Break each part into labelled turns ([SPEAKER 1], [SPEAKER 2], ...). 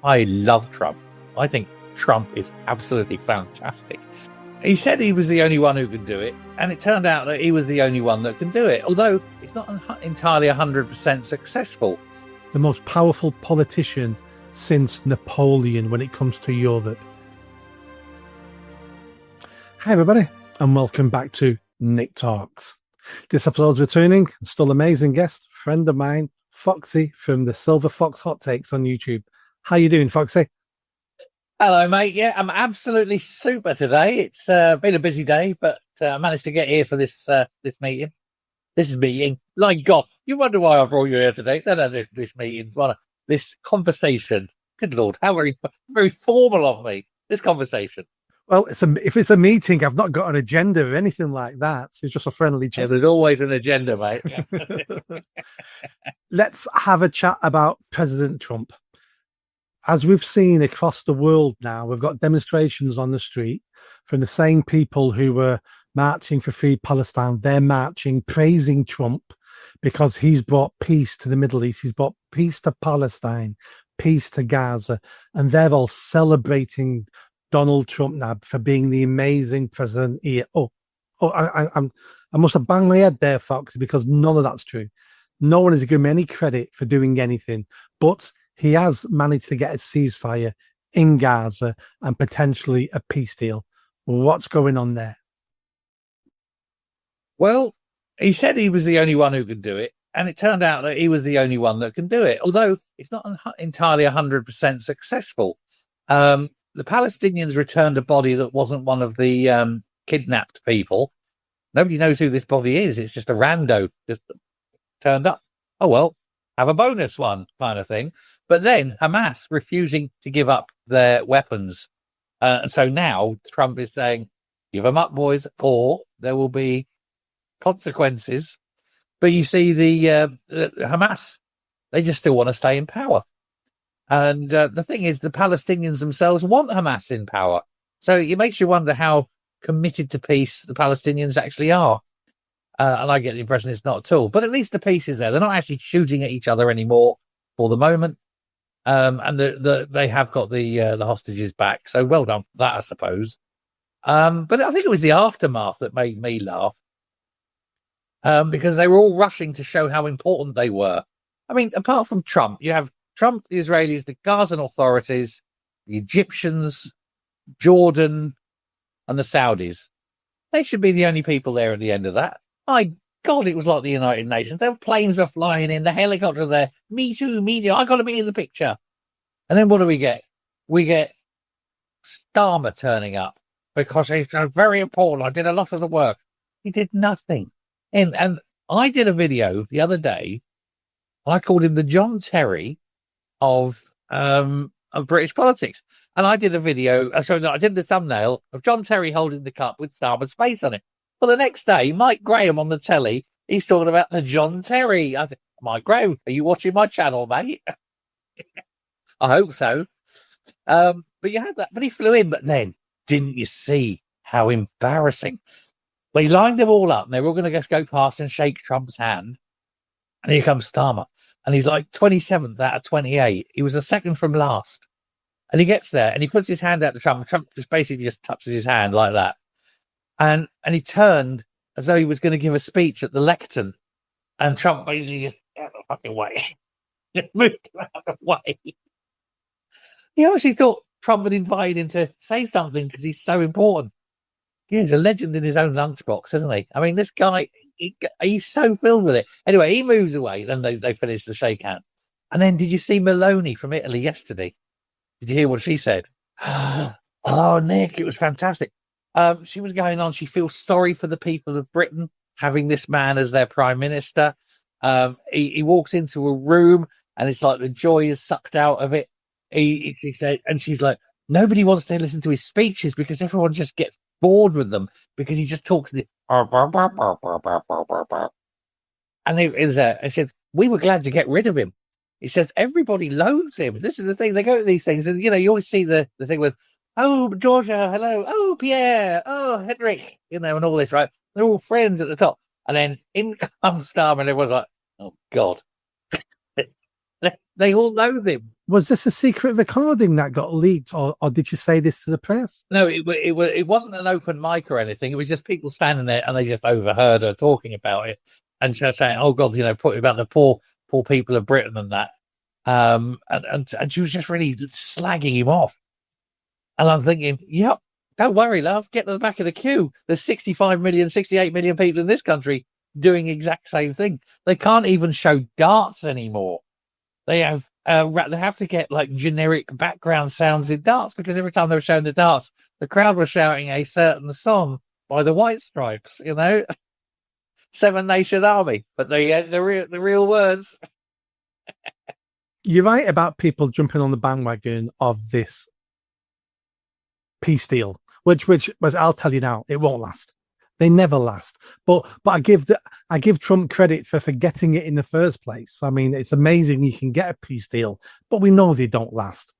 [SPEAKER 1] I love Trump. I think Trump is absolutely fantastic. He said he was the only one who could do it, and it turned out that he was the only one that can do it, although it's not entirely 100% successful.
[SPEAKER 2] The most powerful politician since Napoleon when it comes to Europe. Hi everybody, and welcome back to Nick Talks. This episode's returning, still amazing guest, friend of mine, Foxy from the Silver Fox Hot Takes on YouTube. How you doing, Foxy?
[SPEAKER 1] Hello, mate. Yeah, I'm absolutely super today. It's been a busy day, but I managed to get here for this meeting. This meeting. Like God, you wonder why I brought you here today? No, this meeting. This conversation. Good Lord, how very formal of me. This conversation.
[SPEAKER 2] Well, if it's a meeting, I've not got an agenda or anything like that. It's just a friendly chat.
[SPEAKER 1] Yeah, there's always an agenda, mate.
[SPEAKER 2] Let's have a chat about President Trump. As we've seen across the world now, we've got demonstrations on the street from the same people who were marching for free Palestine. They're marching, praising Trump because he's brought peace to the Middle East. He's brought peace to Palestine, peace to Gaza, and they're all celebrating Donald Trump now for being the amazing president here. I must have banged my head there, Fox, because none of that's true. No one is giving me any credit for doing anything, but he has managed to get a ceasefire in Gaza and potentially a peace deal. What's going on there?
[SPEAKER 1] Well, he said he was the only one who could do it, and it turned out that he was the only one that can do it, although it's not entirely 100% successful. The Palestinians returned a body that wasn't one of the kidnapped people. Nobody knows who this body is. It's just a rando just turned up. Oh, well, have a bonus one kind of thing. But then Hamas refusing to give up their weapons. And so now Trump is saying, give them up, boys, or there will be consequences. But you see, the Hamas, they just still want to stay in power. And the thing is, the Palestinians themselves want Hamas in power. So it makes you wonder how committed to peace the Palestinians actually are. And I get the impression it's not at all. But at least the peace is there. They're not actually shooting at each other anymore for the moment. And they have got the hostages back. So well done for that, I suppose. But I think it was the aftermath that made me laugh. Because they were all rushing to show how important they were. I mean, apart from Trump, you have Trump, the Israelis, the Gazan authorities, the Egyptians, Jordan, and the Saudis. They should be the only people there at the end of that. My God, it was like the United Nations. Their planes were flying in, the helicopter there. Me too, media. I got to be in the picture. And then what do we get? We get Starmer turning up because he's very important. I did a lot of the work. He did nothing. And I did a video the other day. I called him the John Terry of British politics. And I did a video, I did the thumbnail of John Terry holding the cup with Starmer's face on it. Well, the next day, Mike Graham on the telly, he's talking about the John Terry. I think, Mike Graham, are you watching my channel, mate? I hope so. But you had that, but he flew in. But then, didn't you see how embarrassing? They lined them all up, and they were all going to just go past and shake Trump's hand. And here comes Starmer. And he's like 27th out of 28. He was the second from last. And he gets there, and he puts his hand out to Trump. And Trump just basically just touches his hand like that. And he turned as though he was going to give a speech at the lectern. And Trump basically just out the fucking way. Just moved out of the way. He obviously thought Trump had invited him to say something because he's so important. He's a legend in his own lunchbox, isn't he? I mean, this guy, he's so filled with it. Anyway, he moves away. Then they finish the shake hand. And then did you see Meloni from Italy yesterday? Did you hear what she said? Oh, Nick, it was fantastic. She was going on. She feels sorry for the people of Britain having this man as their prime minister. He walks into a room and it's like the joy is sucked out of it. She said, and she's like, nobody wants to listen to his speeches because everyone just gets bored with them because he just talks. And I said, we were glad to get rid of him. He says everybody loathes him. This is the thing. They go to these things, and you always see the thing with, oh, Georgia, hello, oh, Pierre, oh, Henrik, and all this, right? They're all friends at the top, and then in comes Starmer, and everyone's like, oh God, they all loathe him.
[SPEAKER 2] Was this a secret recording that got leaked, or did you say this to the press?
[SPEAKER 1] No, it wasn't an open mic or anything. It was just people standing there and they just overheard her talking about it and just saying, "Oh God, put about the poor people of Britain and that." And she was just really slagging him off. And I'm thinking, yep, don't worry, love, get to the back of the queue. There's 65 million, 68 million people in this country doing the exact same thing. They can't even show darts anymore. They have to get like generic background sounds in darts, because every time they were showing the darts, the crowd was shouting a certain song by the White Stripes, Seven Nation Army, but the real words.
[SPEAKER 2] You're right about people jumping on the bandwagon of this peace deal, which I'll tell you now, it won't last. They never last. But I give Trump credit for getting it in the first place. I mean, it's amazing you can get a peace deal, but we know they don't last.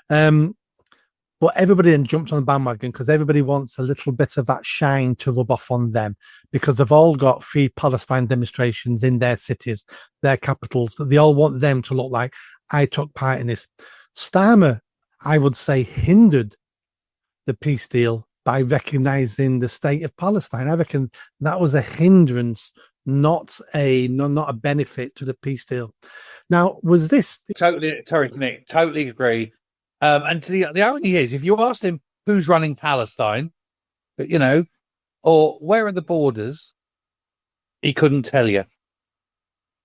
[SPEAKER 2] But everybody then jumped on the bandwagon because everybody wants a little bit of that shine to rub off on them, because they've all got free Palestine demonstrations in their cities, their capitals. They all want them to look like, I took part in this. Starmer, I would say, hindered the peace deal by recognizing the state of Palestine. I reckon that was a hindrance, not a benefit to the peace deal. Now, was this
[SPEAKER 1] Sorry, Nick, totally agree. And the irony is, if you asked him who's running Palestine, or where are the borders, he couldn't tell you.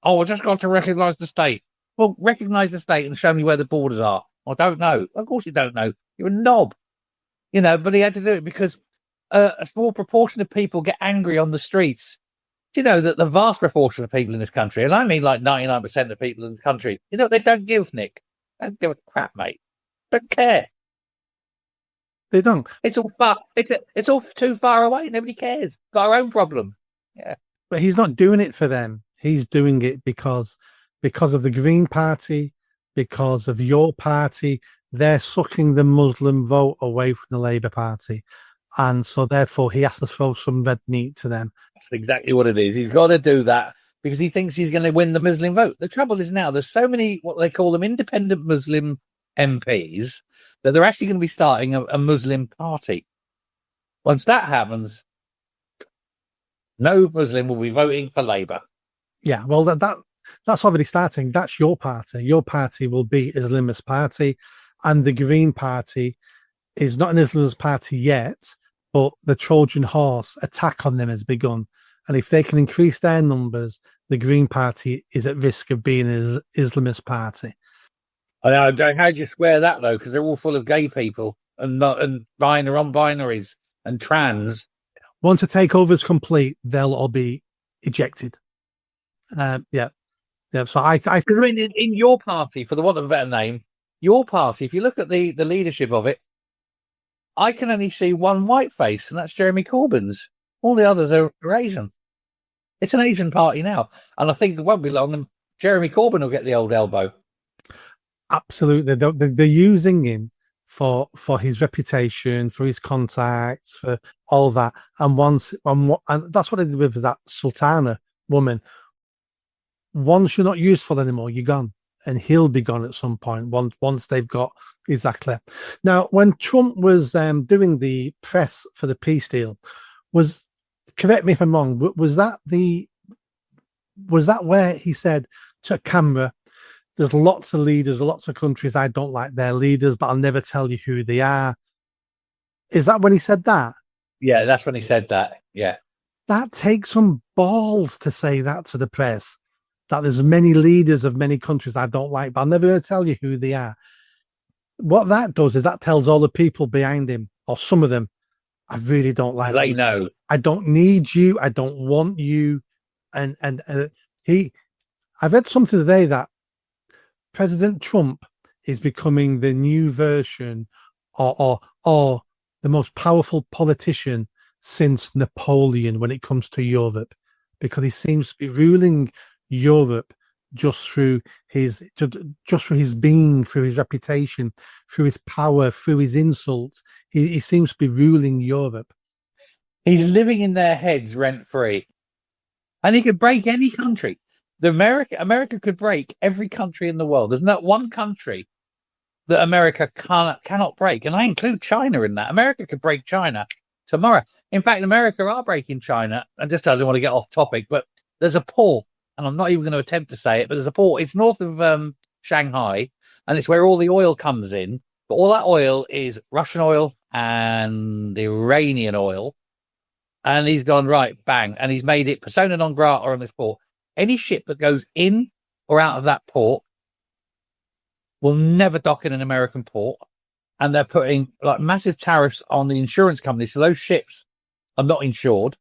[SPEAKER 1] Oh, I just got to recognize the state. Well, recognize the state and show me where the borders are. I don't know. Of course you don't know. You're a knob. But he had to do it because a small proportion of people get angry on the streets. Do you know that the vast proportion of people in this country, and I mean like 99% of people in the country, they don't give, Nick. They don't give a crap, mate. Don't care.
[SPEAKER 2] They don't.
[SPEAKER 1] It's all far. It's all too far away. Nobody cares. Got our own problem. Yeah.
[SPEAKER 2] But he's not doing it for them. He's doing it because of the Green Party, because of your party. They're sucking the Muslim vote away from the Labour Party. And so therefore he has to throw some red meat to them.
[SPEAKER 1] That's exactly what it is. He's got to do that because he thinks he's going to win the Muslim vote. The trouble is now there's so many, what they call them, independent Muslim MPs, that they're actually going to be starting a Muslim party. Once that happens, no Muslim will be voting for Labour.
[SPEAKER 2] Yeah, well, that's already starting. That's your party. Your party will be Islamist party, and the Green Party is not an Islamist party yet, but the Trojan horse attack on them has begun. And if they can increase their numbers, the Green Party is at risk of being an Islamist party.
[SPEAKER 1] I know. How do you square that though? Because they're all full of gay people and non-binaries and trans.
[SPEAKER 2] Once the takeover is complete, they'll all be ejected. Yeah. So I
[SPEAKER 1] mean, in your party, for the want of a better name, your party. If you look at the leadership of it, I can only see one white face, and that's Jeremy Corbyn's. All the others are Asian. It's an Asian party now, and I think it won't be long, and Jeremy Corbyn will get the old elbow.
[SPEAKER 2] Absolutely, they're using him for his reputation, for his contacts, for all that. And and that's what they did with that Sultana woman. Once you're not useful anymore, you're gone, and he'll be gone at some point. Once they've got exactly. Now, when Trump was doing the press for the peace deal, correct me if I'm wrong, was that where he said to camera, there's lots of leaders, lots of countries, I don't like their leaders, but I'll never tell you who they are. Is that when he said that?
[SPEAKER 1] Yeah, that's when he said that. Yeah.
[SPEAKER 2] That takes some balls to say that to the press, that there's many leaders of many countries I don't like, but I'm never going to tell you who they are. What that does is that tells all the people behind him, or some of them, I really don't like
[SPEAKER 1] They
[SPEAKER 2] you.
[SPEAKER 1] know.
[SPEAKER 2] I don't need you. I don't want you. And I've read something today that President Trump is becoming the new version or the most powerful politician since Napoleon when it comes to Europe, because he seems to be ruling Europe just through his being, through his reputation, through his power, through his insults. He seems to be ruling Europe.
[SPEAKER 1] He's living in their heads rent free, and he could break any country. America could break every country in the world. There's not one country that America cannot break. And I include China in that. America could break China tomorrow. In fact, America are breaking China. And just, I don't want to get off topic, but there's a port, and I'm not even going to attempt to say it, but there's a port. It's north of Shanghai, and it's where all the oil comes in. But all that oil is Russian oil and Iranian oil. And he's gone, right, bang. And he's made it persona non grata on this port. Any ship that goes in or out of that port will never dock in an American port. And they're putting like massive tariffs on the insurance companies. So those ships are not insured.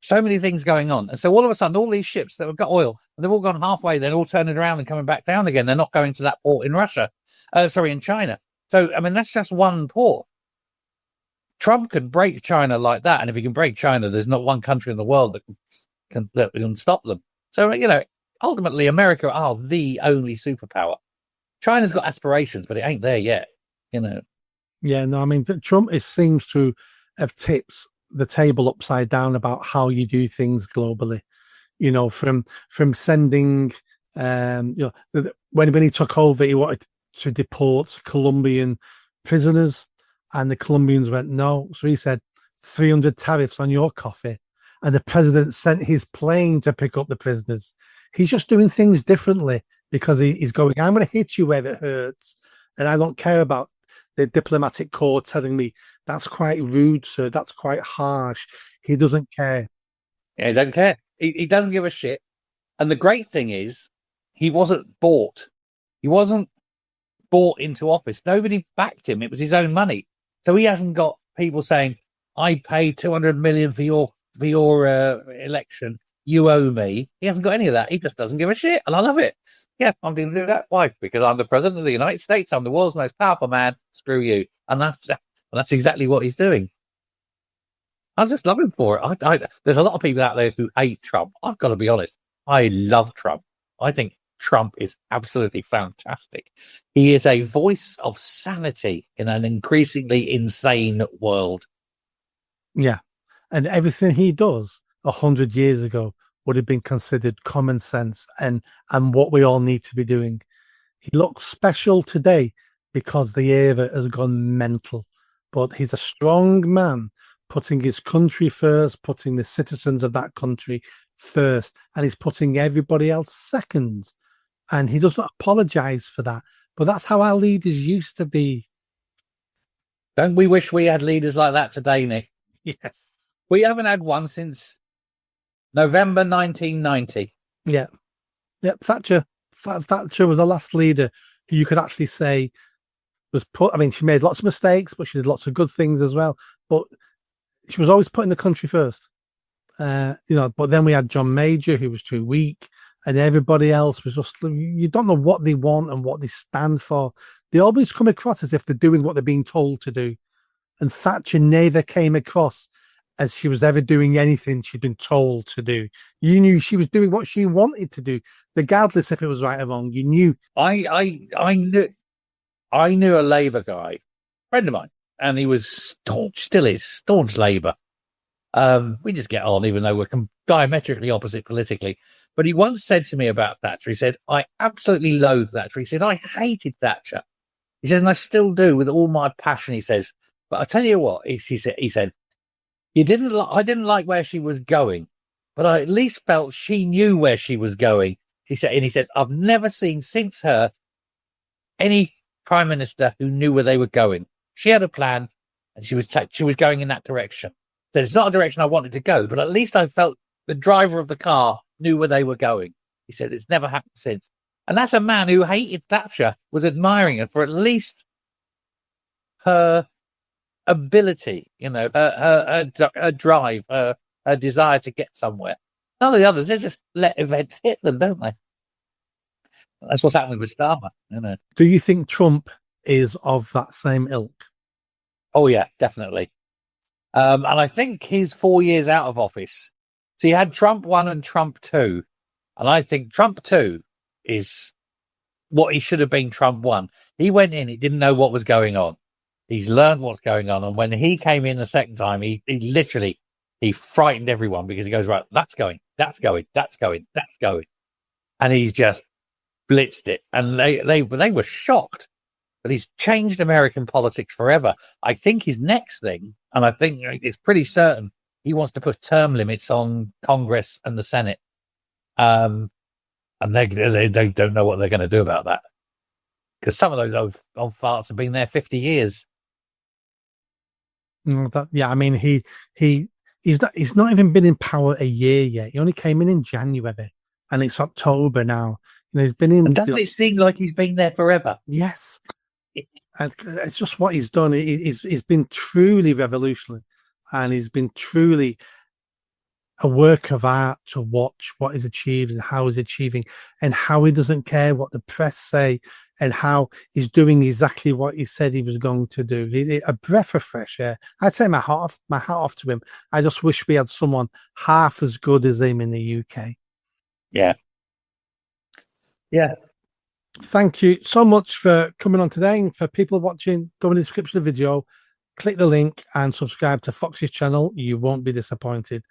[SPEAKER 1] So many things going on. And so all of a sudden, all these ships that have got oil, and they've all gone halfway, they're all turning around and coming back down again. They're not going to that port in in China. So, I mean, that's just one port. Trump could break China like that. And if he can break China, there's not one country in the world that can stop them. So, ultimately, America are the only superpower. China's got aspirations, but it ain't there yet,
[SPEAKER 2] Yeah, no, I mean, Trump seems to have tipped the table upside down about how you do things globally. From sending, when he took over, he wanted to deport Colombian prisoners, and the Colombians went no. So he said 300 tariffs on your coffee, and the president sent his plane to pick up the prisoners. He's just doing things differently because he's going, I'm going to hit you where it hurts, and I don't care about the diplomatic corps telling me that's quite rude, sir. That's quite harsh. He doesn't care.
[SPEAKER 1] Yeah, he doesn't care. He doesn't give a shit. And the great thing is, he wasn't bought. He wasn't bought into office. Nobody backed him. It was his own money. So he hasn't got people saying, I paid $200 million for your election. You owe me. He hasn't got any of that. He just doesn't give a shit. And I love it. Yeah, I'm going to do that. Why? Because I'm the president of the United States. I'm the world's most powerful man. Screw you. And that's exactly what he's doing. I just love him for it. There's a lot of people out there who hate Trump. I've got to be honest. I love Trump. I think Trump is absolutely fantastic. He is a voice of sanity in an increasingly insane world.
[SPEAKER 2] Yeah. And everything he does 100 years ago would have been considered common sense and what we all need to be doing. He looks special today because the era has gone mental. But he's a strong man, putting his country first, putting the citizens of that country first, and he's putting everybody else second. And he doesn't apologize for that. But that's how our leaders used to be.
[SPEAKER 1] Don't we wish we had leaders like that today, Nick?
[SPEAKER 2] Yes.
[SPEAKER 1] We haven't had one since November 1990.
[SPEAKER 2] Yeah. Thatcher was the last leader who you could actually say was she made lots of mistakes, but she did lots of good things as well. But she was always putting the country first. But then we had John Major, who was too weak, and everybody else was just, you don't know what they want and what they stand for. They always come across as if they're doing what they're being told to do. And Thatcher never came across as she was ever doing anything she'd been told to do. You knew she was doing what she wanted to do, regardless if it was right or wrong. You knew.
[SPEAKER 1] I knew a Labour guy, friend of mine, and he was still is staunch Labour. We just get on, even though we're diametrically opposite politically. But he once said to me about Thatcher, he said, I absolutely loathe Thatcher. He said, I hated Thatcher. He says, and I still do with all my passion, he says. But I tell you what, he said, I didn't like where she was going, but I at least felt she knew where she was going. He said, I've never seen since her any prime minister who knew where they were going. She had a plan, and she was going in that direction. So it's not a direction I wanted to go, but at least I felt the driver of the car knew where they were going. He said, it's never happened since. And that's a man who hated Thatcher, was admiring her for at least her ability, her drive, her desire to get somewhere. None of the others, they just let events hit them, don't they? That's what's happening with Starmer.
[SPEAKER 2] Do you think Trump is of that same ilk?
[SPEAKER 1] Oh, yeah, definitely. And I think his 4 years out of office, so you had Trump 1 and Trump 2. And I think Trump 2 is what he should have been Trump 1. He went in, he didn't know what was going on. He's learned what's going on. And when he came in the second time, he literally frightened everyone because he goes, right, that's going. And he's just blitzed it. And they were shocked. but he's changed American politics forever. I think his next thing, and I think it's pretty certain, he wants to put term limits on Congress and the Senate. And they don't know what they're going to do about that, because some of those old farts have been there 50 years.
[SPEAKER 2] I mean, he's not even been in power a year yet. He only came in January, and it's October now. He's been in.
[SPEAKER 1] And doesn't it seem like he's been there forever?
[SPEAKER 2] Yes, and it's just what he's done. He's been truly revolutionary, and he's been truly a work of art to watch what he's achieved and how he's achieving, and how he doesn't care what the press say, and how he's doing exactly what he said he was going to do. A breath of fresh air. I'd say my hat off to him. I just wish we had someone half as good as him in the UK.
[SPEAKER 1] Yeah.
[SPEAKER 2] Thank you so much for coming on today. And for people watching, go in the description of the video, click the link and subscribe to Foxy's channel. You won't be disappointed.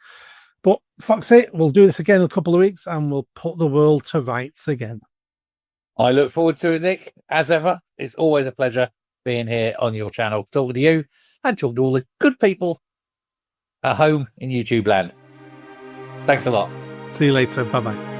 [SPEAKER 2] But Foxy, we'll do this again in a couple of weeks and we'll put the world to rights again.
[SPEAKER 1] I look forward to it, Nick. As ever, it's always a pleasure being here on your channel, talking to you and talking to all the good people at home in YouTube land. Thanks a lot.
[SPEAKER 2] See you later. Bye-bye.